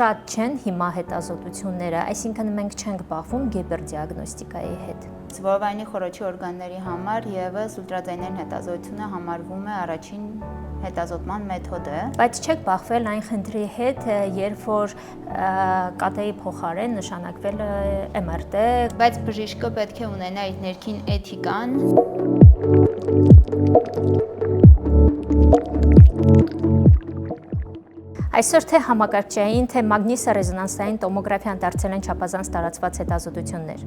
շատ չեն հիմա հետազոտությունները, այսինքն մենք չենք բախվում գիպերդիագնոստիկայի հետ։ Զբոսայգի խոռոչի օրգանների համար եւս ուլտրաձայնային հետազոտությունը համարվում է առաջին հետազոտման մեթոդը։ Բայց չեք բախվել այն խնդրի հետ, երբ որ կատեի փոխարեն նշանակվել է MRT, բայց բժիշկը պետք է ունենա իր ներքին էթիկան։ Այսօր թե համակարգչային, թե մագնիսառեզոնանսային տոմոգրաֆիան դարձել են չափազանց տարածված հետազոտություններ։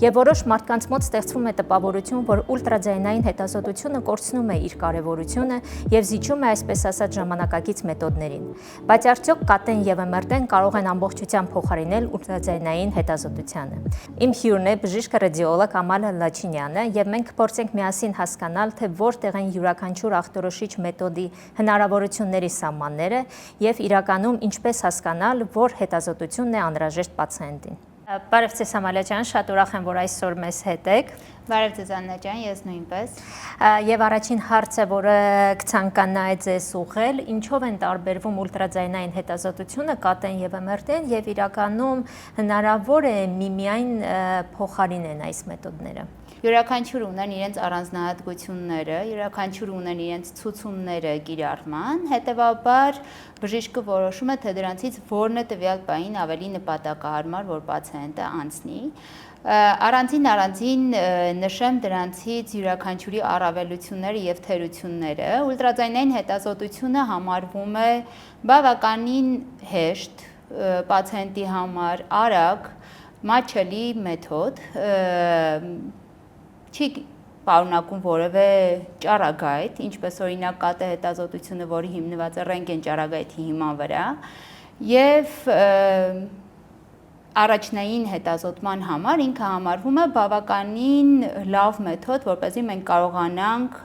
Եվ որոշ մարդկանց մոտ ստեղծվում է տպավորություն, որ ուլտրաձայնային հետազոտությունը կորցնում է իր կարևորությունը եւ զիջում է այսպես ասած ժամանակակից մեթոդներին։ Բայց արդյոք կատեն եւ MRT-ն կարող են ամբողջությամբ փոխարինել ուլտրաձայնային հետազոտությանը։ Իմ հյուրն է բժիշկ ռադիոլոգ Ամալա Լաչինյանը եւ մենք կփորձենք միասին հասկանալ, թե որտեղ են յուրաքանչյուր ախտորոշիչ մեթոդի հնարավորությունների սահմանները եւ իրականում ինչպես հասկանալ, որ հետազոտությունն է անհրաժեշտ պացիենտին։ Բարև ձեզ Ամալա ջան, շատ ուրախ եմ, որ այսօր մեզ հետ եք։ Բարև ձեզ Աննա ջան, ես նույնպես։ Եվ առաջին հարցը, որը կցանկանայի ձեզ ուղղել, ինչով են տարբերվում ուլտրաձայնային հետազոտությունը, կատեն եւ MRT-ն եւ իրականում հնարավոր է միմիայն փոխարինեն այս մեթոդները։ Յուրաքանչյուր ունեն իրենց առանձնահատկությունները, յուրաքանչյուր ունեն իրենց ցուցումները կիրառման, հետևաբար բժիշկը որոշում է, թե դրանցից որն է տվյալ պահին ավելի նպատակահարմար, որ պացիենտը անցնի։ Առանձին նշեմ դրանցից յուրաքանչյուրի առավելությունները եւ թերությունները։ Ուլտրաձայնային հետազոտությունը համարվում է բավականին հեշտ պացիենտի համար, արագ, մատչելի մեթոդ, չի պարունակում որևէ ճառագայթ, ինչպես օրինակ կատե հետազոտությունը, որը հիմնված է ռենտգեն ճառագայթի հիման վրա, եւ առաջնային հետազոտման համար ինքը համարվում է բավականին լավ մեթոդ, որպեսզի մենք կարողանանք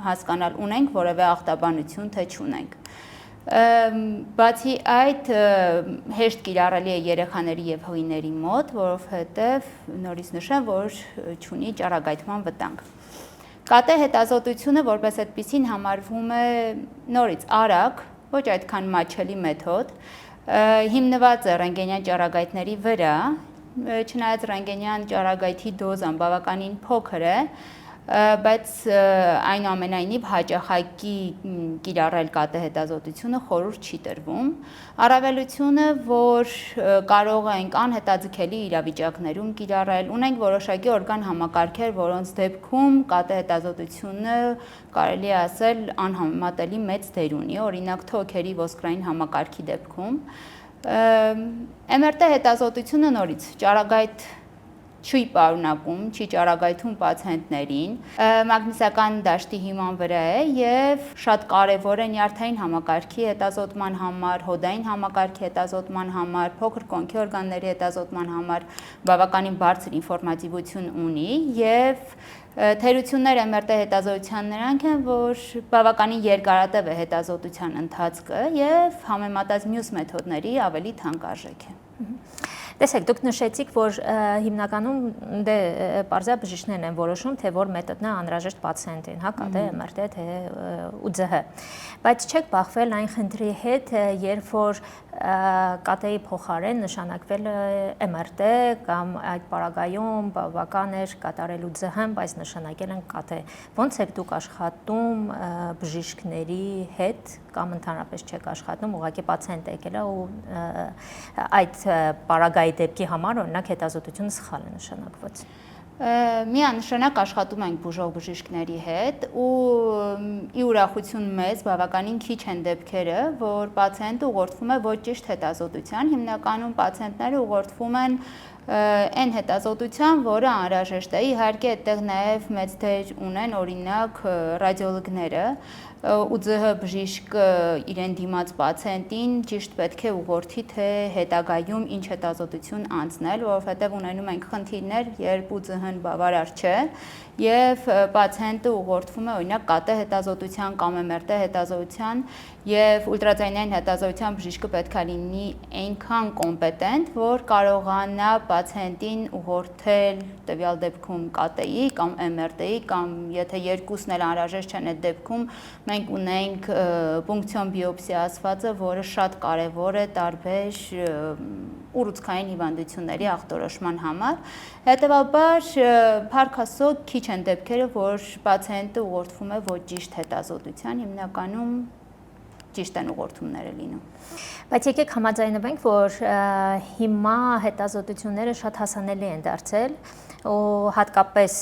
հասկանալ ունենք որևէ ախտաբանություն, թե չունենք։ Բացի այդ հեշտ կիրառելի է երեխաների եւ հղիների մոտ, որովհետեւ նորից նշեմ, որ չունի ճառագայթման վտանգ։ Կատե հետազոտությունը որպես այդպիսին համարվում է նորից արագ, ոչ այդքան մատչելի մեթոդ, հիմնված է ռենտգենյան ճառագայթների վրա, չնայած ռենտգենյան ճառագայթի դոզան բավականին փոքր է, բայց այնուամենայնիվ հաճախակի կիրառել կատե հետազոտությունը խորհուրդ չի տրվում։ Առավելությունը, որ կարող ենք անհետաձգելի իրավիճակներում կիրառել, ունենք որոշակի օրգան համակարգեր, որոնց դեպքում կատե հետազոտությունը կարելի է ասել անհամեմատելի մեծ դեր ունի, օրինակ թոքերի ոսկրային համակարգի դեպքում։ MRT հետազոտությունը նորից ճառագայթ չի պարունակում, չի ճառագայթում պացիենտներին, մագնիսական դաշտի հիման վրա է եւ շատ կարեւոր է նյարդային համակարգի հետազոտման համար, հոդային համակարգի հետազոտման համար, փոքր կոնքի օրգանների հետազոտման համար բավականին բարձր ինֆորմատիվություն ունի եւ թերությունները MRT հետազոտության նրանք են, որ բավականին երկարատև է հետազոտության ընթացքը եւ համեմատած մյուս մեթոդների ավելի թանկարժեք է։ Տեսեք, դուք նշեցիք, որ հիմնականում պարզա բժիշկներն են որոշում, թե որ մեթոդն է անհրաժեշտ պացիենտին, հա, կատե, MRT, թե ՈՒԶՀ։ Բայց չեք բախվել այն խնդրի հետ, երբ որ կատեի փոխարեն նշանակվել է MRT կամ այդ պարագայում բավական էր կատարել ՈՒԶՀ-ն, բայց նշանակել են կատե։ Ոնց եք դուք աշխատում բժիշկների հետ կամ ընդհանրապես չեք աշխատում, ուղղակի պացիենտ եկել է ու այդ պարագայի դեպքի համար օրինակ հետազոտությունը սխալ է նշանակված։ Միանշանակ աշխատում ենք բուժող բժիշկների հետ ու ի ուրախություն մեզ բավականին քիչ են դեպքերը, որ պացիենտը ուղղորդվում է ոչ ճիշտ հետազոտության, հիմնականում պացիենտները ուղղորդվում են այն հետազոտության, որը անհրաժեշտ է։ Իհարկե, այդտեղ նաև մեծ դեր ունեն օրինակ ռադիոլոգները, ՈՒԶՀ բժիշկը իրեն դիմաց պացիենտին ճիշտ պետք է ուղղորդի, թե հետագայում ինչ հետազոտություն անցնել, որովհետև ունենում ենք խնդիրներ, երբ ՈՒԶՀ-ն բավարար չէ եւ պացիենտը ուղղորդվում է օրինակ կատե հետազոտության կամ MRT հետազոտության Եվ ուլտրաձայնային հետազոտության բժիշկը պետք է լինի այնքան կոմպետենտ, որ կարողանա պացիենտին ուղղորդել տվյալ դեպքում ԿՏ-ի կամ MRT-ի կամ եթե երկուսն էլ անհրաժեշտ չեն այդ դեպքում մենք ունենք պունկցիոն բիոպսիա ասվածը, որը շատ կարևոր է տարբեր ուռուցքային հիվանդությունների ախտորոշման համար։ Հետևաբար փառք Աստծո քիչ են դեպքերը, որ պացիենտը ուղղորդվում է ոչ ճիշտ հետազոտության, հիմնականում ճիշտ են ուղղորդումները լինում։ Բայց եկեք համաձայնվենք, որ հիմա հետազոտությունները շատ հասանելի են դարձել ու հատկապես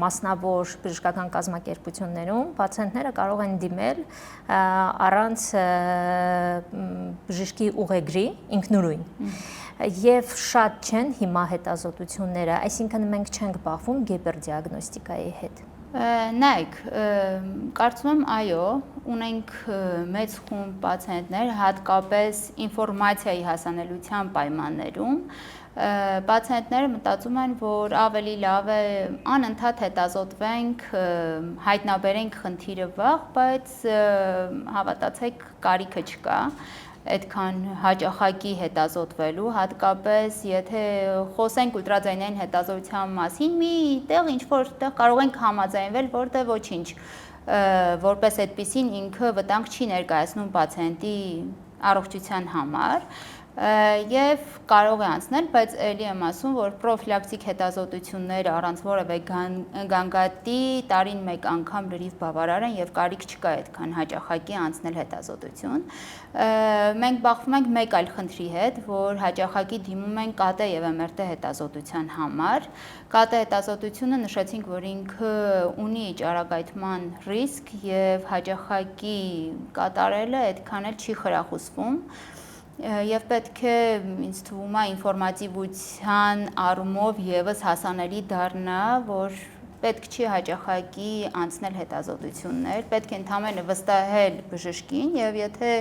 մասնավոր բժշկական կազմակերպություններում պացիենտները կարող են դիմել առանց բժշկի ուղեգրի ինքնուրույն։ Եվ շատ չեն հիմա հետազոտությունները, այսինքն մենք չենք բախվում գիպերդիագնոստիկայի հետ։ Նայեք, կարծում եմ այո, ունենք մեծ խումբ պացիենտներ, հատկապես ինֆորմացիայի հասանելիության պայմաններում, պացիենտները մտածում են, որ ավելի լավ է անընդհատ հետազոտվենք, հայտնաբերենք խնդիրը վաղ, բայց հավատացեք, կարիքը չկա այդքան հաճախակի հետազոտվելու, հատկապես եթե խոսենք ուլտրաձայնային հետազոտության մասին, մի տեղ ինչ-որ տեղ կարող ենք համաձայնվել, որտեղ ոչինչ, որպես այդպիսին ինքը վտանգ չի ներկայացնում պացիենտի առողջության համար, եւ կարող է անցնել, բայց ելի եմ ասում, որ պրոֆիլակտիկ հետազոտությունները առանց որևէ գանգատի տարին մեկ անգամ լրիվ բավարար են եւ կարիք չկա այդքան հաճախակի անցնել հետազոտություն։ Մենք բախվում ենք մեկ այլ խնդրի հետ, որ հաճախակի դիմում են ԿՏ եւ MRT հետազոտության համար։ ԿՏ հետազոտությունը նշեցինք, որ ինքը ունի ճարակայթման ռիսկ եւ հաճախակի կատարելը այդքան էլ չի խրախուսվում։ Եվ պետք է ինձ թվում է ինֆորմատիվության առումով եւս հասանելի դառնա, որ պետք չի հաճախակի անցնել հետազոտություններ, պետք է ընդհանրապես վստահել բժշկին եւ եթե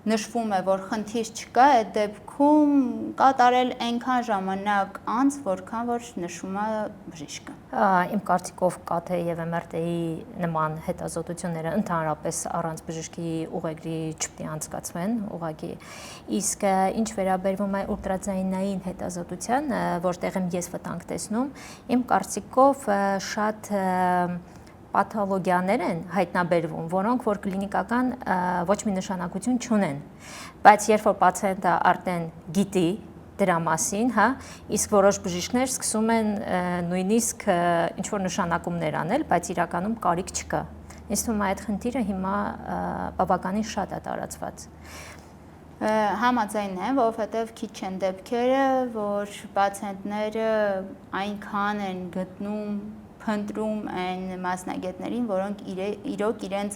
նշվում է, որ խնդիր չկա, այդ դեպքում կատարել այնքան ժամանակ անց, որքան որ նշում է բժիշկը։ Իմ կարծիքով ԿՏ եւ MRT-ի նման հետազոտությունները ընդհանրապես առանց բժշկի ուղեգրի չպետք է անցկացվեն, ուղղակի։ Իսկ ինչ վերաբերվում է ուլտրաձայնային հետազոտության, որտեղ ես վտանգ տեսնում, իմ կարծիքով շատ պաթոլոգիաներ են հայտնաբերվում, որոնք որ կլինիկական ոչ մի նշանակություն չունեն, բայց երբ որ պացիենտը արդեն գիտի դրա մասին, հա, իսկ որոշ բժիշկներ սկսում են նույնիսկ ինչ որ նշանակումներ անել, բայց իրականում կարիք չկա։ Ինձ թվում է այդ խնդիրը հիմա բավականին շատ է տարածված։ Համաձայն եմ, որովհետև քիչ են դեպքերը, որ պացիենտները այնքան են գտնում փնտրում այն մասնագետներին, որոնք իրոք իրենց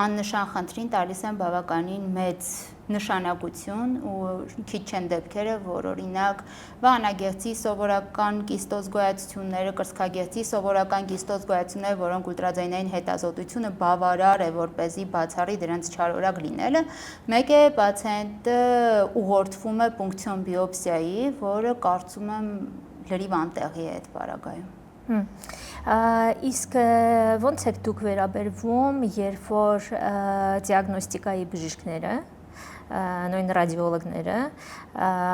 աննշան խնդրին տալիս են բավականին մեծ նշանակություն ու քիչ չեն դեպքերը, որ օրինակ վահանագեղձի սովորական կիստոզ գոյացությունները, կրծքագեղձի սովորական կիստոզ գոյացությունները, որոնք ուլտրաձայնային հետազոտությունը բավարար է, որպեսզի բացառի դրանց չարորակ լինելը, մեկ է պացիենտը ուղղորդվում է պունկցիոն բիոպսիայի, որը կարծում եմ լրիվ անտեղի է այդ պարագայում։ Իսկ ոնց եք դուք վերաբերվում, երբ որ դիագնոստիկայի բժիշկները, նույն ռադիոլոգները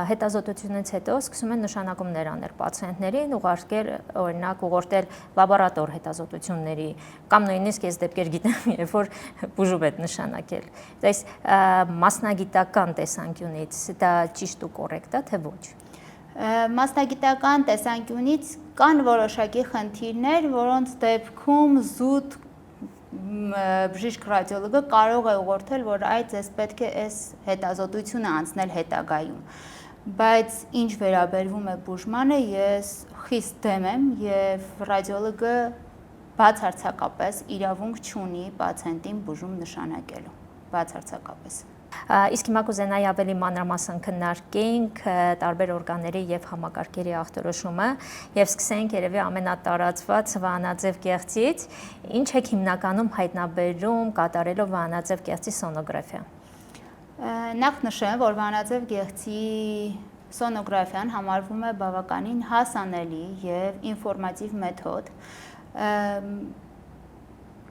հետազոտությունից հետո սկսում են նշանակումներ անել պացիենտներին, ուղղորդել լաբորատոր հետազոտությունների կամ նույնիսկ ես դեպքեր գիտեմ, երբ որ բուժում են նշանակել։ Այս մասնագիտական տեսանկյունից դա ճիշտ ու կոռեկտ է, թե ոչ։ Մասնագիտական տեսանկյունից կան որոշակի խնդիրներ, որոնց դեպքում զուտ բժիշկ ռադիոլոգը կարող է ուղղորդել, որ ձեզ պետք է այս հետազոտությունը անցնել հետագայում։ Բայց ինչ վերաբերվում է բուժմանը, ես խիստ դեմ եմ եւ ռադիոլոգը բացարձակապես իրավունք չունի պացիենտին բուժում նշանակելու։ Բացարձակապես։ Իսկ հիմա կուզենայի ավելի մանրամասն քննարկենք տարբեր օրգանների եւ համակարգերի ախտորոշումը եւ սկսենք երևի ամենատարածված վահանաձև գեղձից, ինչ եք հիմնականում հայտնաբերում կատարելով վահանաձև գեղձի սոնոգրաֆիա։ Նախ նշեմ, որ վահանաձև գեղձի սոնոգրաֆիան համարվում է բավականին հասանելի եւ ինֆորմատիվ մեթոդ։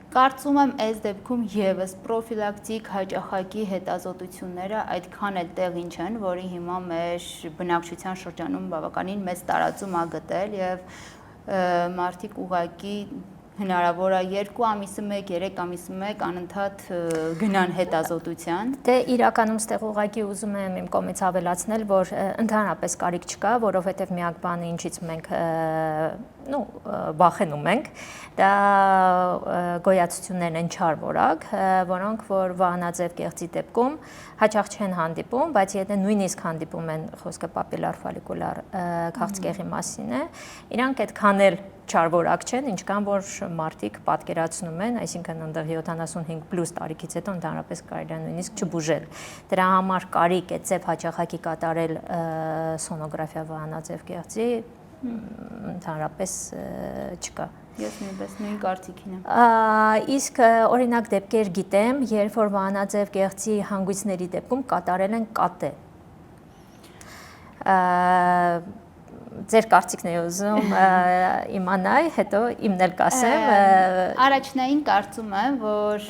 Կարծում եմ այս դեպքում եւս պրոֆիլակտիկ հաճախակի հետազոտությունները այդքան էլ տեղին չեն, որի հիմա մեր բնակչության շրջանում բավականին մեծ տարածում ա գտել եւ մարդիկ ուղղակի հնարավոր է 2 ամիսը 1, 3 ամիսը 1 անընդհատ գնան հետազոտության։ Դե իրականում ստեղ ուղղակի ուզում եմ իմ կողմից ավելացնել, որ ընդհանրապես կարիք չկա, որովհետև միակ բանը ինչից մենք վախենում ենք, դա գոյացություններն են չար որակ, որոնք որ վահանաձև կեղծի դեպքում հաճախ չեն հանդիպում, բայց եթե նույնիսկ հանդիպում են, խոսքը պապիլար ֆոլիկուլար քաղցկեղի մասին է, իրանք այդքան էլ չար որակ չեն, ինչքան որ մարդիկ պատկերացնում են, այսինքն ընդեղ 75+ տարիքից հետո ընդհանրապես կարելի է նույնիսկ չբուժել։ Դրա համար կարիք է ծև հաճախակի կատարել սոնոգրաֆիա վահանաձև կեղծի ընդհանրապես չկա։ Ես նույնպես նույն կարծիքին եմ։ Իսկ օրինակ դեպքեր գիտեմ, երբ որ վահանաձև կեղծի հանգույցների դեպքում կատարել են կատե։ Ձեր կարծիքն է ուզում իմանալ, հետո իմն էլ կասեմ։ Առաջնային կարծում եմ, որ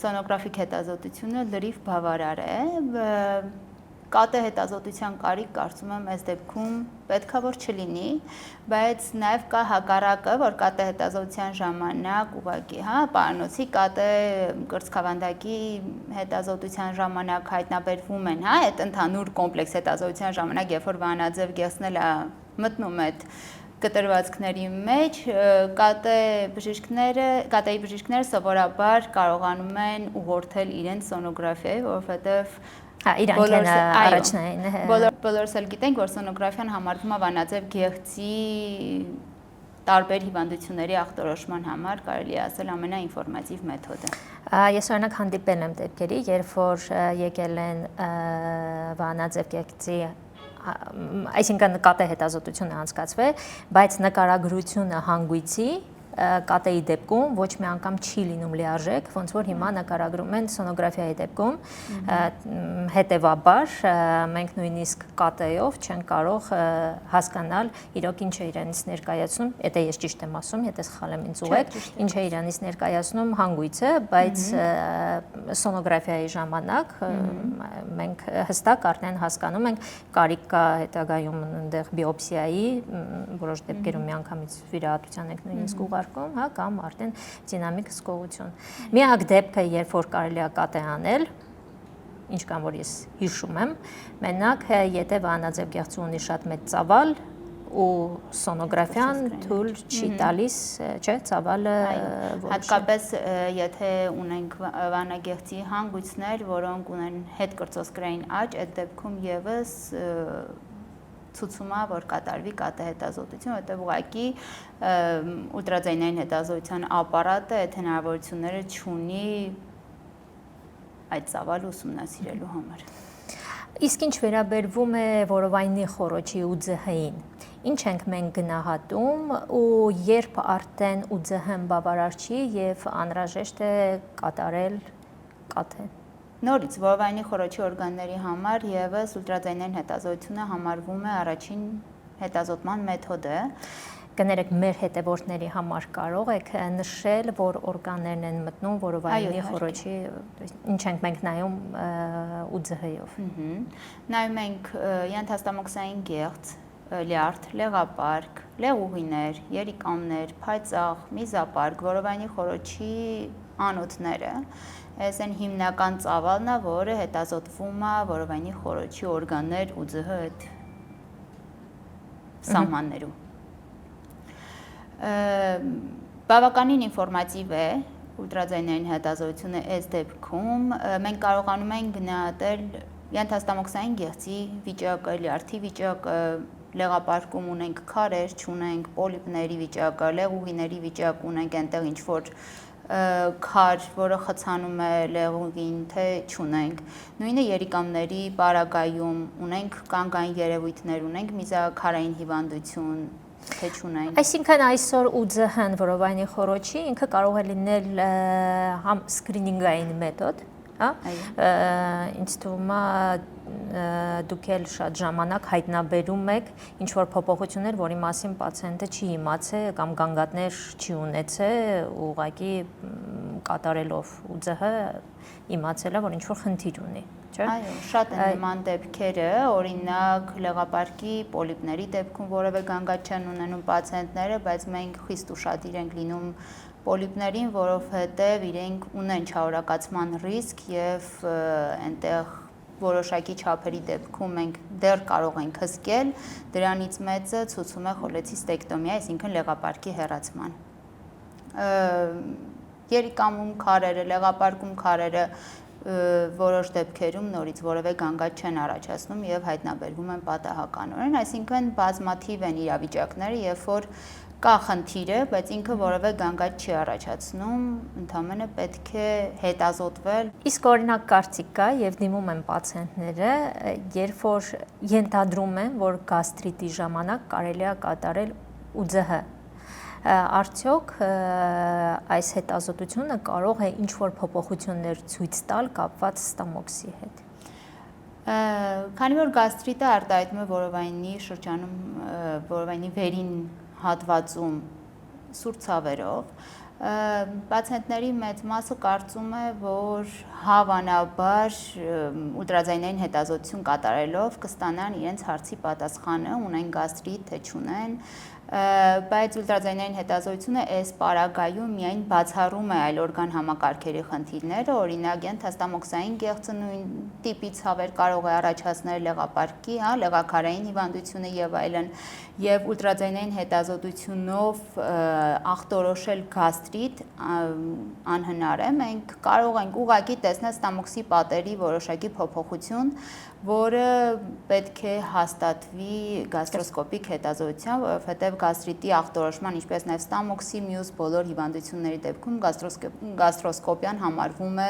սոնոգրաֆիկ հետազոտությունը լրիվ բավարար է։ Կատե հետազոտության կարիք կարծում եմ այս դեպքում պետքա որ չլինի, բայց նաև կա հակառակը, որ կատե հետազոտության ժամանակ ուղղակի, պարանոցի կատե կրծքավանդակի հետազոտության ժամանակ հայտնաբերվում են, այդ ընդհանուր կոմպլեքս հետազոտության ժամանակ, երբ որ վահանաձև կեղծն է մտնում այդ կտրվածքների մեջ, կատեի բժիշկները սովորաբար կարողանում են ուղղորդել իրենց սոնոգրաֆիայի, որովհետև իրանք են առաջնային։ Բոլորս էլ գիտենք, որ սոնոգրաֆիան համարվում է վահանաձև գեղձի տարբեր հիվանդությունների ախտորոշման համար կարելի է ասել ամենաինֆորմատիվ մեթոդը։ Ես օրինակ հանդիպել եմ դեպքերի, երբ որ եկել են վահանաձև կեղծի, այսինքն կատե հետազոտությունը անցկացվել, բայց նկարագրությունը հանգույցի կատեի դեպքում ոչ մի անգամ չի լինում լիարժեք, ոնց որ հիմա նկարագրում են սոնոգրաֆիայի դեպքում, հետևաբար մենք նույնիսկ կատեով չենք կարող հասկանալ իրոք ինչ է իրանից ներկայացնում, եթե ես ճիշտ եմ ասում, եթե սխալ եմ ինձ ուղեք, ինչ է իրանից ներկայացնում հանգույցը, բայց սոնոգրաֆիայի ժամանակ մենք հստակ արդեն հասկանում ենք կարիք կա հետագայում այնտեղ բիոպսիայի, որոշ դեպքերում միանգամից վիրահատության ենք նույնիսկ ուղարկում, կամ արդեն դինամիկ հսկողություն։ Միակ դեպքը, երբ որ կարելի է կատե անել, ինչքան որ ես հիշում եմ, մենակ եթե վահանաձև կեղծը ունի շատ մեծ ծավալ ու սոնոգրաֆիան թույլ չի տալիս, չէ, ծավալը հատկապես եթե ունենք վահանագեղձի հանգույցներ, որոնք ունեն հետկրծոսկրային աճ, այդ դեպքում եւս ցուցում է, որ կատարվի կատե հետազոտություն, որտեղ ուղղակի ուլտրաձայնային հետազոտության ապարատը այդ հնարավորությունները չունի այդ ծավալը ուսումնասիրելու համար։ Իսկ ինչ վերաբերվում է որովայնի խոռոչի ու ՁՀ-ին, ինչ ենք մենք գնահատում ու երբ արդեն ՈՒԶՀ-ն բավարար չի եւ անհրաժեշտ է կատարել կատե։ Նորից որովայնի խոռոչի օրգանների համար եւս ուլտրաձայնային հետազոտությունը համարվում է առաջին հետազոտման մեթոդը։ Կներեք, մեր հետևորդների համար կարող եք նշել, որ օրգաններն են մտնում որովայնի խոռոչի, ինչ ենք մենք նայում ՈՒԶՀ-ով։ Նայում ենք ենթաստամոքսային գեղձ, լյարդ, լեղապարկ, լեղուղիներ, երիկամներ, փայծաղ, միզապարկ, որովայնի խոռոչի անոթները, այս են հիմնական ծավալն է, որը հետազոտվում է որովայնի խոռոչի օրգաններ ՈՒԶՀ այդ սահմաններում։ Բավականին ինֆորմատիվ է ուլտրաձայնային հետազոտությունը այս դեպքում, մենք կարողանում ենք գնահատել ենթաստամոքսային գեղձի վիճակը, լյարդի վիճակը, լեղապարկում ունենք քարեր, չունենք պոլիպների վիճակը, լեղուղիների վիճակ ունենք, այնտեղ ինչ որ քար, որը խցանում է լեղուղին, թե չունենք։ Նույնը երիկամների պարագայում ունենք կանգային երևույթներ, ունենք միզաքարային հիվանդություն, թե չունենք։ Այսինքն այսօր ՈՒԶՀ-ն որովայնի խոռոչի ինքը կարող է լինել համ սկրինինգային մեթոդ, հա։ Ինձ թվում է դուք էլ շատ ժամանակ հայտնաբերում եք ինչ որ փոփոխություններ, որի մասին պացիենտը չի իմացել կամ գանգատներ չի ունեցել, ուղղակի կատարելով ՈՒԶՀ իմացել է, որ ինչ որ խնդիր ունի, չէ՞։ Այո, շատ են նման դեպքերը, օրինակ լեղապարկի պոլիպների դեպքում որևէ գանգատ չեն ունենում պացիենտները, բայց մենք խիստ ուշադիր ենք լինում պոլիպներին, որովհետև իրենք ունեն չարորակացման ռիսկ եւ այնտեղ որոշակի չափերի դեպքում մենք դեռ կարող ենք հսկել, դրանից մեծը ցուցում է խոլեցիստեկտոմիա, այսինքն լեղապարկի հեռացման։ Երիկամում քարերը, լեղապարկում քարերը որոշ դեպքերում նորից որևէ գանգատ չեն առաջացնում եւ հայտնաբերվում են պատահականորեն, այսինքն բազմաթիվ են իրավիճակները, երբ որ կա խնդիրը, բայց ինքը որևէ գանգատ չի առաջացնում, ընդհանրապես պետք է հետազոտվել։ Իսկ օրինակ կարծիք կա եւ դիմում են պացիենտները, երբ որ ենթադրում են, որ գաստրիտի ժամանակ կարելի է կատարել ՈՒԶՀ, արդյոք այս հետազոտությունը կարող է ինչ-որ փոփոխություններ ցույց տալ կապված ստամոքսի հետ։ Քանի որ գաստրիտը արտահայտվում է որովայնի շրջանում, որովայնի վերին հատվածում սուր ցավերով, պացիենտների մեծ մասը կարծում է, որ հավանաբար ուլտրաձայնային հետազոտություն կատարելով կստանան իրենց հարցի պատասխանը, ունեն գաստրիտ, թե չունեն, բայց ուլտրաձայնային հետազոտությունը այս պարագայում միայն բացառում է այլ օրգան համակարգերի խնդիրները, օրինակ ենթաստամոքսային գեղձը նույն տիպի ցավեր կարող է առաջացնել լեղապարկի, լեղաքարային հիվանդությունը եւ այլն, եւ ուլտրաձայնային հետազոտությունով ախտորոշել գաստրիտ անհնար է, մենք կարող ենք ուղղակի տեսնել ստամոքսի պատերի որոշակի փոփոխություն, որը պետք է հաստատվի գաստրոսկոպիկ հետազոտությամբ, որովհետև գաստրիտի ախտորոշման, ինչպես նաև ստամոքսի մյուս բոլոր հիվանդությունների դեպքում գաստրոսկոպիան համարվում է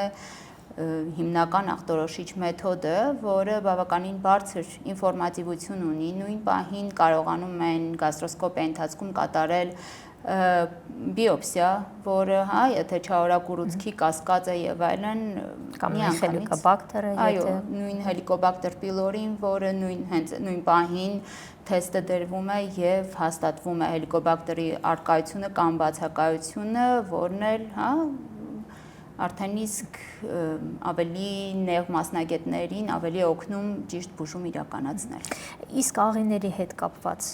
հիմնական ախտորոշիչ մեթոդը, որը բավականին բարձր ինֆորմատիվություն ունի, նույն պահին կարողանում են գաստրոսկոպիայի ընթացքում կատարել բիոպսիա, որը, եթե չարորակուռուցքի կասկած է եւ այլն, կամ հելիկոբակտերը, այո, նույն հելիկոբակտեր պիլորին, որը նույն պահին թեստը դրվում է եւ հաստատվում է հելիկոբակտերի արկայությունը կամ բացակայությունը, որն էլ, արդեն իսկ ավելի նեղ մասնագետներին ավելի օգնում ճիշտ բուժում իրականացնել։ Իսկ աղիների հետ կապված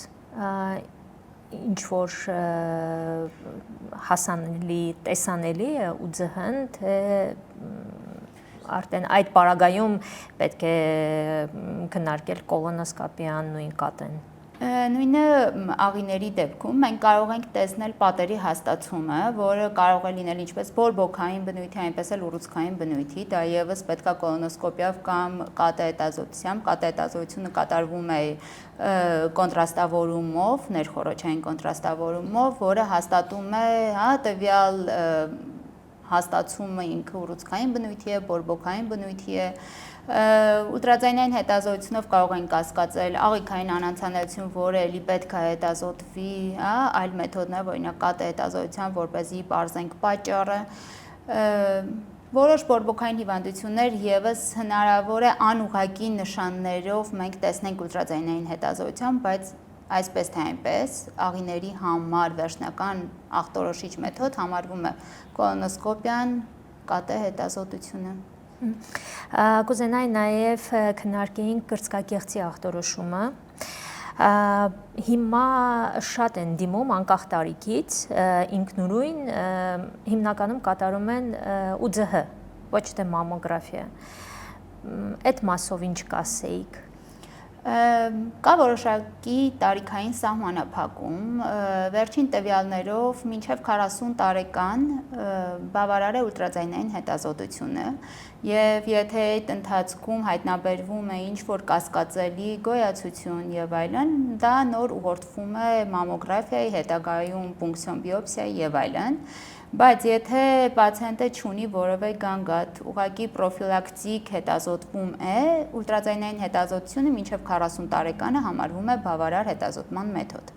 ինչ որ հասանելի, տեսանելի է ՈՒԶՀ-ն, թե արդեն այդ պարագայում պետք է քննարկել կոլոնոսկոպիան, նույն կատեն։ Նույնը աղիների դեպքում մենք կարող ենք տեսնել պատերի հաստացումը, որը կարող է լինել ինչպես բորբոքային բնույթի, այնպես էլ ուռուցքային բնույթի, դա եւս պետքա կոլոնոսկոպիայով կամ կատետազոտությամբ, կատետազոտությունը կատարվում է կոնտրաստավորումով, ներխորոչային կոնտրաստավորումով, որը հաստատում է, տվյալ հաստացումը ինքը ուռուցքային բնույթի է, բորբոքային բնույթի է, ուլտրաձայնային հետազոտությունով կարող են կասկածել աղիքային անանցանելիություն, որը էլի պետք է հետազոտվի, այլ մեթոդներ, օրինակ կատե հետազոտությամբ, որպեսզի պարզենք պատճառը, որոշ բորբոքային հիվանդություններ եւս հնարավոր է անուղղակի նշաններով մենք տեսնենք ուլտրաձայնային հետազոտությամբ, բայց այսպես թե այնպես աղիների համար վերջնական ախտորոշիչ մեթոդ համարվում է կոլոնոսկոպիան, կատե հետազոտությունը։ Կուզենայի նաև քննարկեինք կրծքագեղձի ախտորոշումը։ Հիմա շատ են դիմում անկախ տարիքից, ինքնուրույն հիմնականում կատարում են ՈՒԶՀ, ոչ թե մամոգրաֆիա։ Այդ մասով ինչ կասեիք։ Կա որոշակի տարիքային սահմանափակում, վերջին տվյալներով մինչև 40 տարեկան բավարար է ուլտրաձայնային հետազոտությունը եւ եթե այդ ընթացքում հայտնաբերվում է ինչ-որ կասկածելի գոյացություն եւ այլն, դա նոր ուղղորդվում է մամոգրաֆիայի, հետագայում պունկցիոն բիոպսիայի եւ այլն, բայց եթե պացիենտը չունի որևէ գանգատ, ուղղակի պրոֆիլակտիկ հետազոտվում է, ուլտրաձայնային հետազոտությունը մինչև 40 տարեկանը համարվում է բավարար հետազոտման մեթոդ։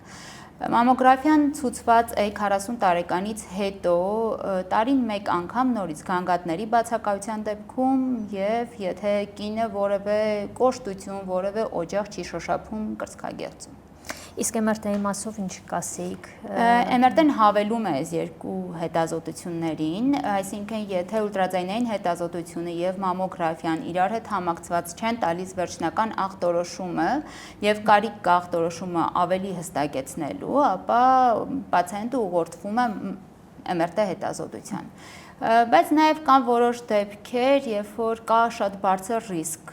Մամոգրաֆիան ցուցված է 40 տարեկանից հետո տարին մեկ անգամ նորից գանգատների բացակայության դեպքում եւ եթե կինը որևէ կոշտություն, որևէ օջախ չի շոշափում կրծքագեղձում։ Իսկ MRT-ի մասով ինչ կասեիք։ MRT-ն հավելում է այս երկու հետազոտություններին, այսինքն եթե ուլտրաձայնային հետազոտությունը եւ մամոգրաֆիան իրար հետ համակցված չեն տալիս վերջնական ախտորոշումը եւ կարիք կա ախտորոշումը ավելի հստակեցնելու, ապա պացիենտը ուղղորդվում է MRT հետազոտության։ Բայց նաև կան որոշ դեպքեր, երբ որ կա շատ բարձր ռիսկ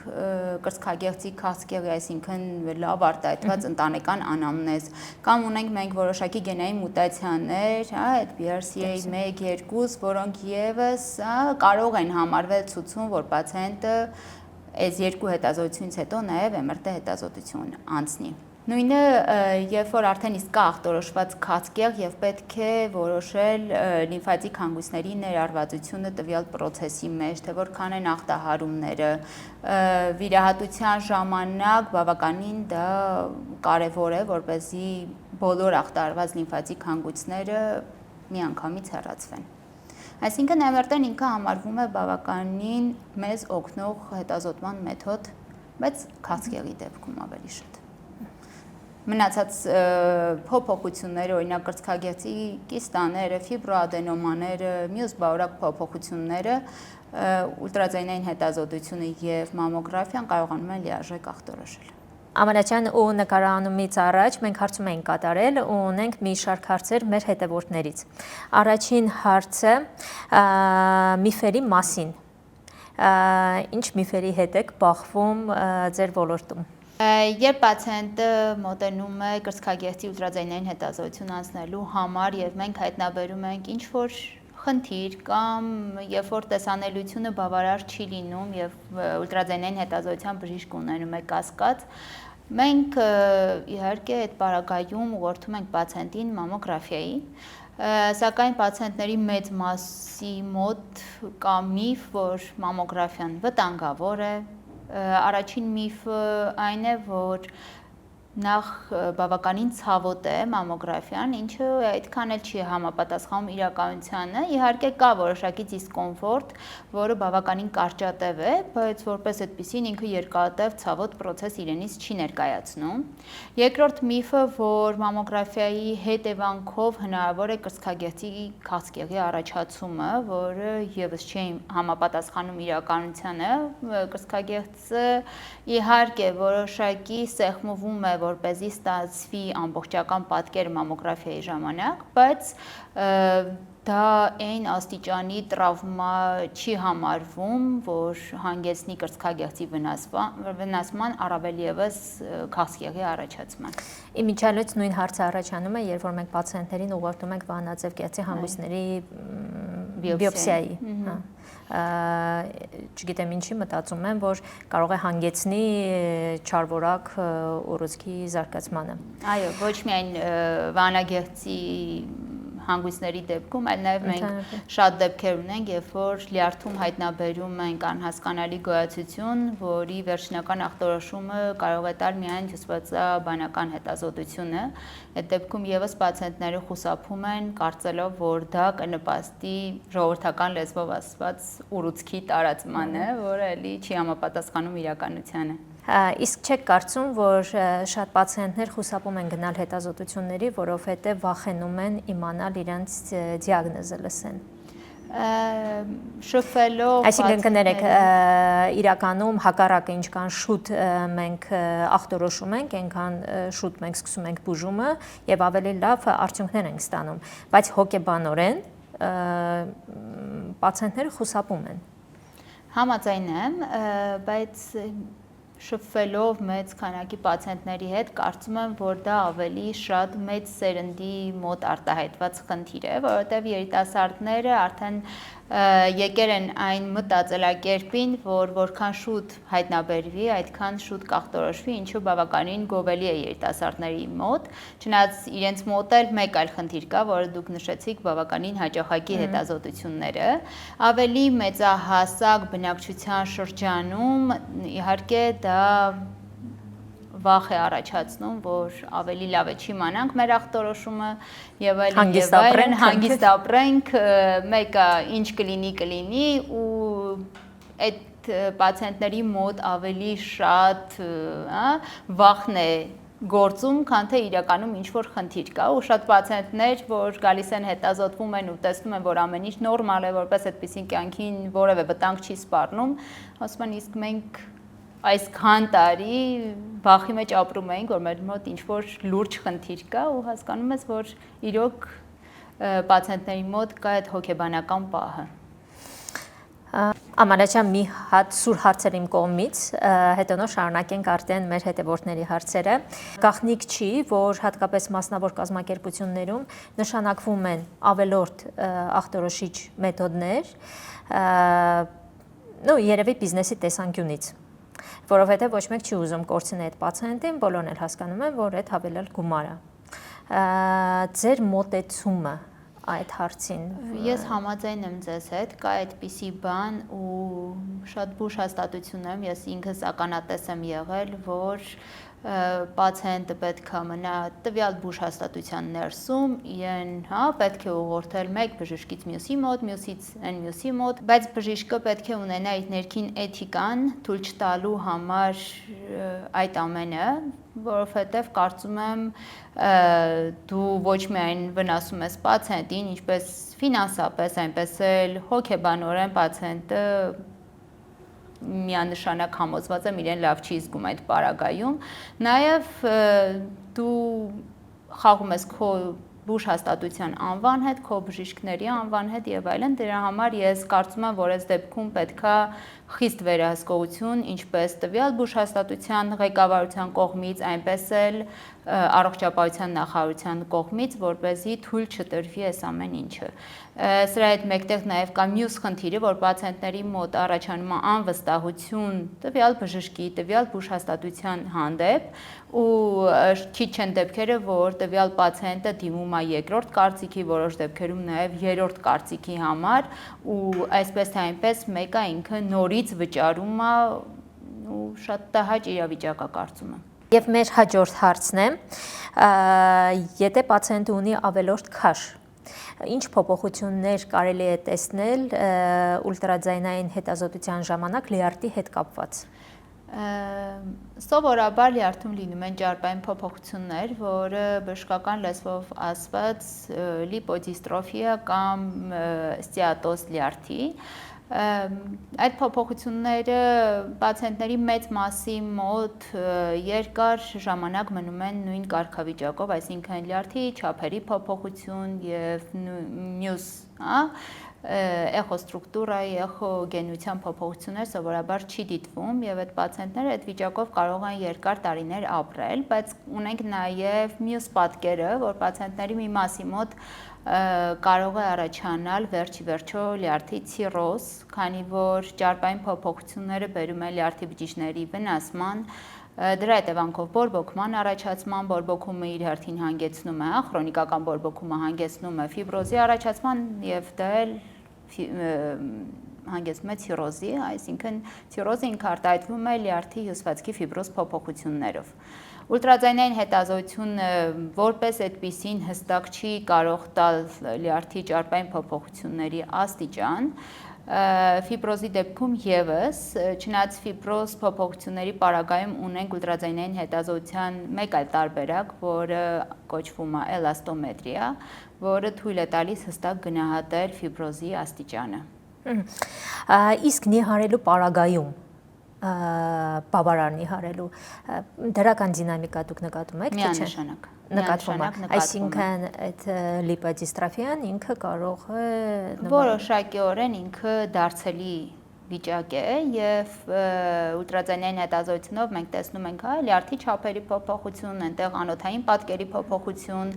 կրծքագեղձի քաղցկեղի, այսինքն լավ արտահայտված ընտանեկան անամնեզ, կամ ունենք մենք որոշակի գենային մուտացիաներ, այդ BRCA1, 2, որոնք եւս կարող են համարվել ցուցում, որ պացիենտը այս երկու հետազոտությունից հետո նաև MRT հետազոտություն անցնի։ Նույնը, երբ որ արդեն իսկ կա ախտորոշված քաղցկեղ եւ պետք է որոշել լիմֆատիկ հանգույցների ներառվածությունը տվյալ պրոցեսի մեջ, թե որքան են ախտահարումները, վիրահատության ժամանակ բավականին դա կարեւոր է, որպեսզի բոլոր ախտահարված լիմֆատիկ հանգույցները միանգամից հեռացվեն։ Այսինքն MRT-ն ինքը համարվում է բավականին մեզ օգնող հետազոտման մեթոդ, բայց քաղցկեղի դեպքում ավելի շատ։ Մնացած փոփոխությունները, օրինակ կրծքագեղձի կիստաները, ֆիբրոադենոմաները, մյուս բավարար փոփոխությունները ուլտրաձայնային հետազոտությունը եւ մամոգրաֆիան կարողանում են լիարժեք ախտորոշել։ Ամանաչյան ու նկարանումից առաջ մենք հարցում ենք կատարել ու ունենք մի շարք հարցեր մեր հետևորդներից։ Առաջին հարցը միֆերի մասին։ Ինչ միֆերի հետ եք բախվում ձեր ոլորտում։ Երբ պացիենտը մոտենում է կրծքագեղձի ուլտրաձայնային հետազոտություն անցնելու համար եւ մենք հայտնաբերում ենք ինչ որ խնդիր կամ երբ որ տեսանելիությունը բավարար չի լինում եւ ուլտրաձայնային հետազոտության բժիշկ ունենում է կասկած, մենք իհարկե այդ պարագայում ուղղորդում ենք պացիենտին մամոգրաֆիայի, սակայն պացիենտների մեծ մասի մոտ կա միֆ, որ մամոգրաֆիան վտանգավոր է։ Առաջին միֆը այն է, որ նախ բավականին ցավոտ է մամոգրաֆիան, ինչը այդքան էլ չի համապատասխանում իրականությանը։ Իհարկե կա որոշակի դիսկոմֆորտ, որը բավականին կարճատև է, բայց որպես այդպիսին ինքը երկարատև ցավոտ process իրենից չի ներկայացնում։ Երկրորդ միֆը, որ մամոգրաֆիայի հետևանքով հնարավոր է կրծքագեղձի քաղցկեղի առաջացումը, որը եւս չի համապատասխանում իրականությանը։ Կրծքագեղձը իհարկե որոշակի սեղմվում է, որպեսզի ստացվի ամբողջական պատկեր մամոգրաֆիայի ժամանակ, բայց դա այն աստիճանի տրավմա չի համարվում, որ հանգեցնի կրծքագեղձի վնասման, առավել եւս քաղցկեղի առաջացման։ Իմիջիալից նույն հարցը առաջանում է, երբ որ մենք պացիենտներին ուղղորդում ենք վահանաձև գեղձի հանգույցների բիոպսիայի։ Չգիտեմ ինչի մտածում եմ, որ կարող է հանգեցնի չարվորակ ուռուցքի զարգացմանը։ Այո, ոչ միայն վահանագեղձի հանգույցների դեպքում, այլ նաև մենք շատ դեպքեր ունենք, երբ որ լյարդում հայտնաբերում ենք անհասկանալի գոյացություն, որի վերջնական ախտորոշումը կարող է տալ միայն հյուսվածաբանական հետազոտությունը։ Այդ դեպքում եւս պացիենտները խուսափում են, կարծելով, որ դա կնպաստի ժողովրդական լեզվով ասված ուռուցքի տարածմանը, որը էլի չի համապատասխանում իրականությանը։ Իսկ չեք կարծում, որ շատ պացիենտներ խուսափում են գնալ հետազոտությունների, որովհետև վախենում են իմանալ իրենց դիագնոզը լսեն։ Շփվելով, այսինքն կներեք, իրականում հակառակը ինչքան շուտ մենք ախտորոշում ենք, այնքան շուտ մենք սկսում ենք բուժումը եւ ավելի լավ արդյունքներ ենք ստանում, բայց հոգեբանորեն պացիենտները խուսափում են։ Համաձայն եմ, բայց շփվելով մեծ քանակի պացիենտների հետ, կարծում եմ, որ դա ավելի շատ մեծ սերնդի մոտ արտահայտված խնդիր է, որովհետև երիտասարդները արդեն եկել են այն մտածելակերպին, որ որքան շուտ հայտնաբերվի, այդքան շուտ կախտորոշվի, ինչը բավականին գովելի է երիտասարդների մոտ, չնայած իրենց մոտ էլ մեկ այլ խնդիր կա, որը դուք նշեցիք, բավականին հաճախակի հետազոտությունները, ավելի մեծահասակ բնակչության շրջանում իհարկե դա վախ է առաջացնում, որ ավելի լավ է չիմանանք մեր ախտորոշումը եւ այլն, հանգիստ ապրենք, մեկը ինչ կլինի ու այդ պացիենտների մոտ ավելի շատ վախն է գործում, քան թե իրականում ինչ-որ խնդիր կա ու շատ պացիենտներ, որ գալիս են հետազոտվում են ու տեսնում են, որ ամեն ինչ նորմալ է, որպես այդպեսին կյանքին որևէ վտանգ չի սպառնում, ասում են իսկ մենք այսքան տարի վախի մեջ ապրում ենք, որ մեր մոտ ինչ-որ լուրջ խնդիր կա ու հասկանում ես, որ իրոք պացիենտների մոտ կա այդ հոգեբանական պահը։ Ամանաչյան մի հատ սուր հարցեր իմ կողմից, հետո նոր շարունակենք արդեն մեր հետևորդների հարցերը։ Գաղտնիք չի, որ հատկապես մասնավոր կազմակերպություններում նշանակվում են ավելորդ ախտորոշիչ մեթոդներ, երևի բիզնեսի տեսանկյունից, որովհետև ոչ մեկ չի ուզում կորցնել այդ պացիենտին, բոլորն էլ հասկանում են, որ այդ հավելյալ գումար է։ Ձեր մոտեցումը այդ հարցին։ Ես համաձայն եմ ձեզ հետ, կա այդպիսի բան ու շատ բուժ հաստատություն եմ, ես ինքս ականատես եմ եղել, որ պացիենտը պետք է մնա տվյալ բուժ հաստատության ներսում, իրեն պետք է ուղղորդել մեկ բժշկից մյուսի մոտ, մյուսից այն մյուսի մոտ, բայց բժիշկը պետք է ունենա իր ներքին էթիկան թույլ չտալու համար այդ ամենը, որովհետև կարծում եմ դու ոչ միայն վնասում ես պացիենտին, ինչպես ֆինանսապես, այնպես էլ հոգեբանորեն պացիենտը միանշանակ համոզված եմ իրեն լավ չի զգում այդ պարագայում, նաև դու խաղում ես քո բուժ հաստատության անվան հետ, քո բժիշկների անվան հետ եւ այլն, դրա համար ես կարծում եմ, որ այս դեպքում պետքա խիստ վերահսկողություն, ինչպես տվյալ բուժ հաստատության ղեկավարության կողմից, այնպես էլ առողջապահության նախարարության կողմից, որպեսզի թույլ չտրվի այս ամեն ինչը։ Սրա հետ մեկտեղ նաև կա մյուս խնդիրը, որ պացիենտների մոտ առաջանում է անվստահություն տվյալ բժշկի, տվյալ բուժ հաստատության հանդեպ ու քիչ չեն դեպքերը, որ տվյալ պացիենտը դիմում է երկրորդ կարծիքի, որոշ դեպքերում նաև երրորդ կարծիքի համար ու այսպես թե այնպես մեկը ինքը նորից վճարում է ու շատ տհաճ իրավիճակ է կարծում եմ։ Եվ մեր հաջորդ հարցն է, եթե պացիենտը ունի ավելորդ քաշ, ինչ փոփոխություններ կարելի է տեսնել ուլտրաձայնային հետազոտության ժամանակ լյարդի հետ կապված։ Սովորաբար լյարդում լինում են ճարպային փոփոխություններ, որը բժշկական լեզվով ասված լիպոդիստրոֆիա կամ ստեատոզ լյարդի։ Այդ փոփոխությունները պացիենտների մեծ մասի մոտ երկար ժամանակ մնում են նույն կարգավիճակով, այսինքն լյարդի չափերի փոփոխություն եւ մյուս էխոստրուկտուրայի, էխոգենության փոփոխություններ սովորաբար չի դիտվում եւ այդ պացիենտները այդ վիճակով կարող են երկար տարիներ ապրել, բայց ունենք նաեւ մյուս պատկերը, որ պացիենտների մի մասի մոտ կարող է առաջանալ վերջիվերջո լյարդի ցիրոզ, քանի որ ճարպային փոփոխությունները բերում են լյարդի բջիջների վնասման, դրա հետևանքով բորբոքման առաջացման, բորբոքումը իր հերթին հանգեցնում է, քրոնիկական բորբոքումը հանգեցնում է ֆիբրոզի առաջացման եւ դա էլ հանգեցնում է ցիրոզի, այսինքն ցիրոզը ինքը արտահայտվում է լյարդի հյուսվածքի ֆիբրոզ փոփոխություններով։ Ուլտրաձայնային հետազոտությունը որպես այդպիսին հստակ չի կարող տալ լյարդի ճարպային փոփոխությունների աստիճան, ֆիբրոզի դեպքում եւս, չնայած ֆիբրոզ փոփոխությունների պարագայում ունենք ուլտրաձայնային հետազոտության մեկ այլ տարբերակ, որը կոչվում է էլաստոմետրիա, որը թույլ է տալիս հստակ գնահատել ֆիբրոզի աստիճանը։ Իսկ նիհարելու պարագայում բավարար նիհարելու դրական դինամիկա դուք նկատում եք, թե չէ։ Նկատվում է, այսինքն այդ լիպոդիստրոֆիան ինքը կարող է որոշակիորեն ինքը դարձելի վիճակ է եւ ուլտրաձայնային հետազոտությունով մենք տեսնում ենք լյարդի չափերի փոփոխություն, այնտեղ անոթային պատկերի փոփոխություն,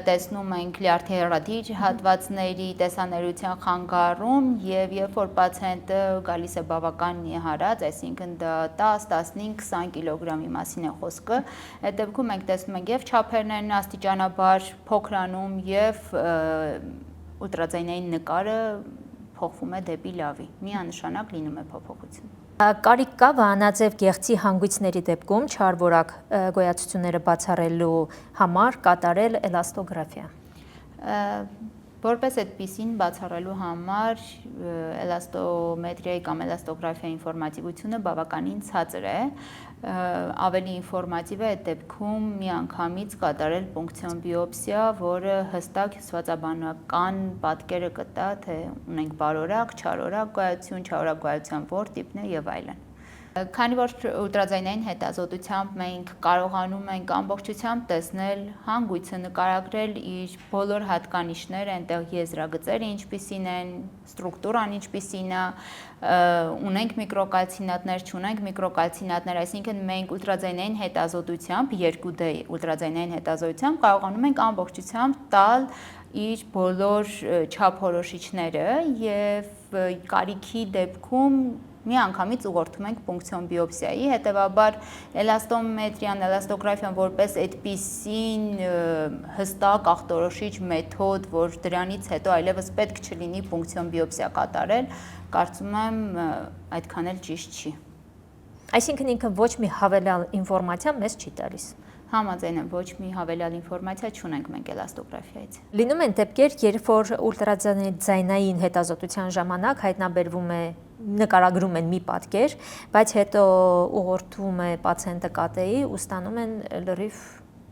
տեսնում ենք լյարդի հեռադիր հատվածների տեսաներության խանգարում եւ երբ որ պացիենտը գալիս է բավական նիհարած, այսինքն դա 10-15-20 կիլոգրամի մասին է խոսքը, այդ դեպքում մենք տեսնում ենք եւ չափերն են աստիճանաբար փոքրանում եւ ուլտրաձայնային նկարը փոխվում է դեպի լավի, միանշանակ լինում է փոփոխություն։ Կարիք կա վահանաձև գեղձի հանգույցների դեպքում չարվորակ գոյացությունները բացառելու համար կատարել էլաստոգրաֆիա։ Որպես այդպիսին բացառելու համար էլաստոմետրիայի կամ էլաստոգրաֆիայի ինֆորմատիվությունը բավականին ցածր է, ավելի ինֆորմատիվ է այդ դեպքում միանգամից կատարել պունկցիոն բիոպսիա, որը հստակ հյուսվածաբանական պատկերը կտա, թե ունենք բարորակ, չարորակ գոյացություն, չարորակ գոյացության որ տիպն է եւ այլն։ Քանի որ ուլտրաձայնային հետազոտությամբ մենք կարողանում ենք ամբողջությամբ տեսնել հանգույցը, նկարագրել իր բոլոր հատկանիշները, այնտեղ եզրագծերը ինչպիսին են, ստրուկտուրան ինչպիսին է, ունենք միկրոկալցինատներ, չունենք միկրոկալցինատներ, այսինքն մենք ուլտրաձայնային հետազոտությամբ, 2D ուլտրաձայնային հետազոտությամբ կարողանում ենք ամբողջությամբ տալ իր բոլոր չափորոշիչները եւ կարիքի դեպքում միանգամից ուղղորդում ենք պունկցիոն բիոպսիայի, հետևաբար էլաստոմետրիան, էլաստոգրաֆիան որպես այդպիսին հստակ ախտորոշիչ մեթոդ, որ դրանից հետո այլևս պետք չլինի պունկցիոն բիոպսիա կատարել, կարծում եմ այդքան էլ ճիշտ չի։ Այսինքն ինքը ոչ մի հավելյալ ինֆորմացիա մեզ չի տալիս։ Համաձայն եմ, ոչ մի հավելյալ ինֆորմացիա չունենք մենք էլաստոգրաֆիայից։ Լինում են դեպքեր, երբ որ ուլտրաձայնային հետազոտության ժամանակ հայտնաբերվում է նկարագրում են մի պատկեր, բայց հետո ուղղորդվում է պացիենտը ԿՏ-ի ու ստանում են լրիվ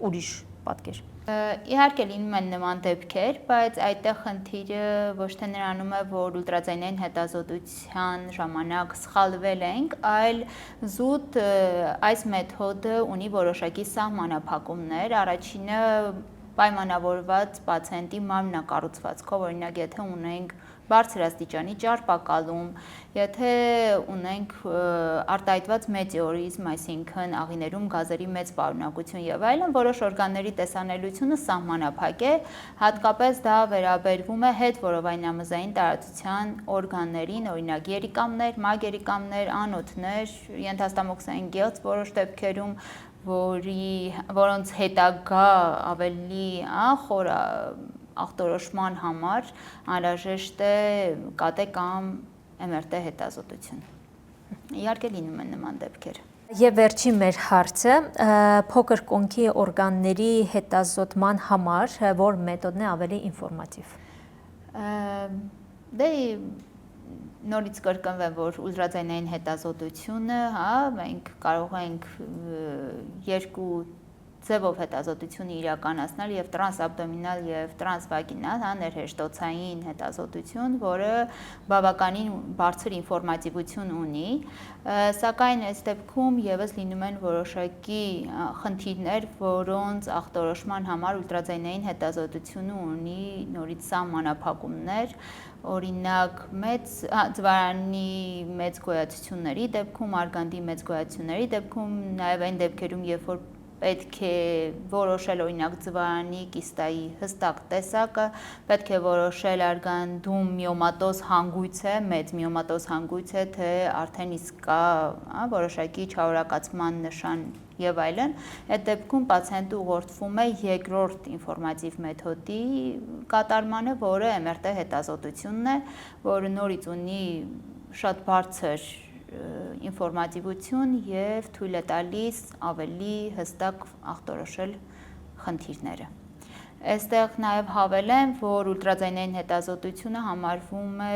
ուրիշ պատկեր։ Իհարկե լինում են նման դեպքեր, բայց այդտեղ խնդիրը ոչ թե նրանում է, որ ուլտրաձայնային հետազոտության ժամանակ սխալվել ենք, այլ զուտ այս մեթոդը ունի որոշակի սահմանափակումներ, առաջինը պայմանավորված պացիենտի մարմնակառուցվածքով, օրինակ եթե ունենք բարձր աստիճանի ճարպակալում, եթե ունենք արտահայտված մետեորիզմ, այսինքն աղիներում գազերի մեծ պարունակություն եւ այլն, որոշ օրգանների տեսանելիությունը սահմանափակ է, հատկապես դա վերաբերվում է հետորովայնամզային տարածության օրգաններին, օրինակ երիկամներ, մագերիկամներ, անոթներ, ենթաստամոքսային գեղձ որոշ դեպքերում, որոնց հետագա ավելի խոր ախտորոշման համար անհրաժեշտ է ԿՏ կամ MRT հետազոտություն։ Իհարկե լինում են նման դեպքեր։ Եվ վերջին մեր հարցը, փոքր կոնքի օրգանների հետազոտման համար որ մեթոդն է ավելի ինֆորմատիվ։ Դե նորից կրկնվեմ, որ ուլտրաձայնային հետազոտությունը, մենք կարող ենք երկու ձևով հետազոտությունը իրականացնել եւ տրանսաբդոմինալ եւ տրանսվագինալ, ներհեշտոցային հետազոտություն, որը բավականին բարձր ինֆորմատիվություն ունի, սակայն այս դեպքում եւս լինում են որոշակի խնդիրներ, որոնց ախտորոշման համար ուլտրաձայնային հետազոտությունը ունի նորից սահմանափակումներ, օրինակ ձվարանի մեծ գոյացությունների դեպքում, արգանդի մեծ գոյացությունների դեպքում, նաեւ այն դեպքերում, երբ որ պետք է որոշել օրինակ ձվարանի կիստայի հստակ տեսակը, պետք է որոշել արգանդում միոմատոզ հանգույց է, մեծ միոմատոզ հանգույց է, թե արդեն իսկ կա որոշակի չարորակացման նշան եւ այլն, այդ դեպքում պացիենտը ուղղորդվում է երկրորդ ինֆորմատիվ մեթոդի կատարմանը, որը MRT հետազոտությունն է, որը նորից ունի շատ բարձր ինֆորմատիվություն եւ թույլ է տալիս ավելի հստակ ախտորոշել խնդիրները։ Այստեղ նաեւ հավելեմ, որ ուլտրաձայնային հետազոտությունը համարվում է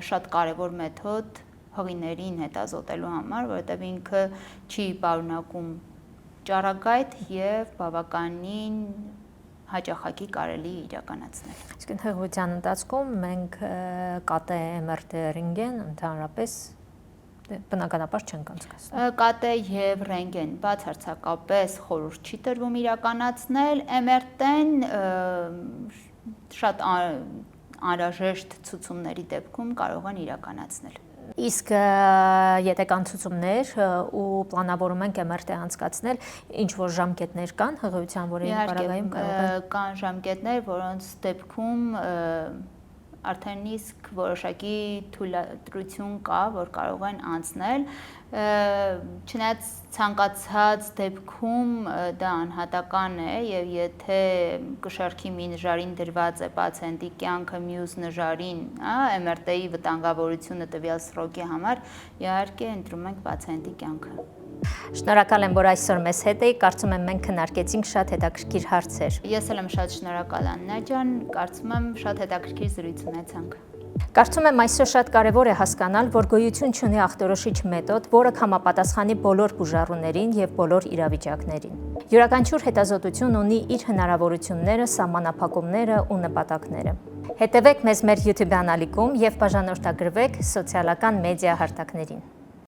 շատ կարեւոր մեթոդ հղիներին հետազոտելու համար, որովհետեւ ինքը չի պարունակում ճառագայթ եւ բավականին հաճախակի կարելի իրականացնել։ Իսկ հղիության ընթացքում մենք ԿՏ, MRT, ռենտգեն ընդհանրապես բնականաբար չենք անցկացնում։ ԿՏ եւ ռենտգեն բացարձակապես խորհուրդ չի տրվում իրականացնել, MRT-ն շատ անհրաժեշտ ցուցումների դեպքում կարող են իրականացնել։ Իսկ եթե կան ցուցումներ ու պլանավորում ենք MRT անցկացնել, ինչ որ ժամկետներ կան հղիության, որի պարագայում կարող է։ Կան ժամկետներ, որոնց դեպքում արդեն իսկ որոշակի թույլատրություն կա, որ կարող են անցնել, չնայած ցանկացած դեպքում դա անհատական է եւ եթե կշեռքի մի նժարին դրված է պացիենտի կյանքը մյուս նժարին, MRT-ի վտանգավորությունը տվյալ սրոկի համար, իհարկե ընտրում ենք պացիենտի կյանքը։ Շնորհակալ եմ, որ այսօր մեզ հետ եք, կարծում եմ մենք քննարկեցինք շատ հետաքրքիր հարցեր։ Ես էլ եմ շատ շնորհակալ Աննա ջան, կարծում եմ շատ հետաքրքիր զրույց ունեցանք։ Կարծում եմ այսօր շատ կարևոր է հասկանալ, որ գոյություն չունի ախտորոշիչ մեթոդ, որը կհամապատասխանի բոլոր բուժառուներին եւ բոլոր իրավիճակներին։ Յուրաքանչյուր հետազոտություն ունի իր հնարավորությունները, սահմանափակումները ու նպատակները։ Հետևեք մեզ մեր YouTube-ալիքում եւ բաժանորդագրվեք սոցիալական մեդիա հարթակներին։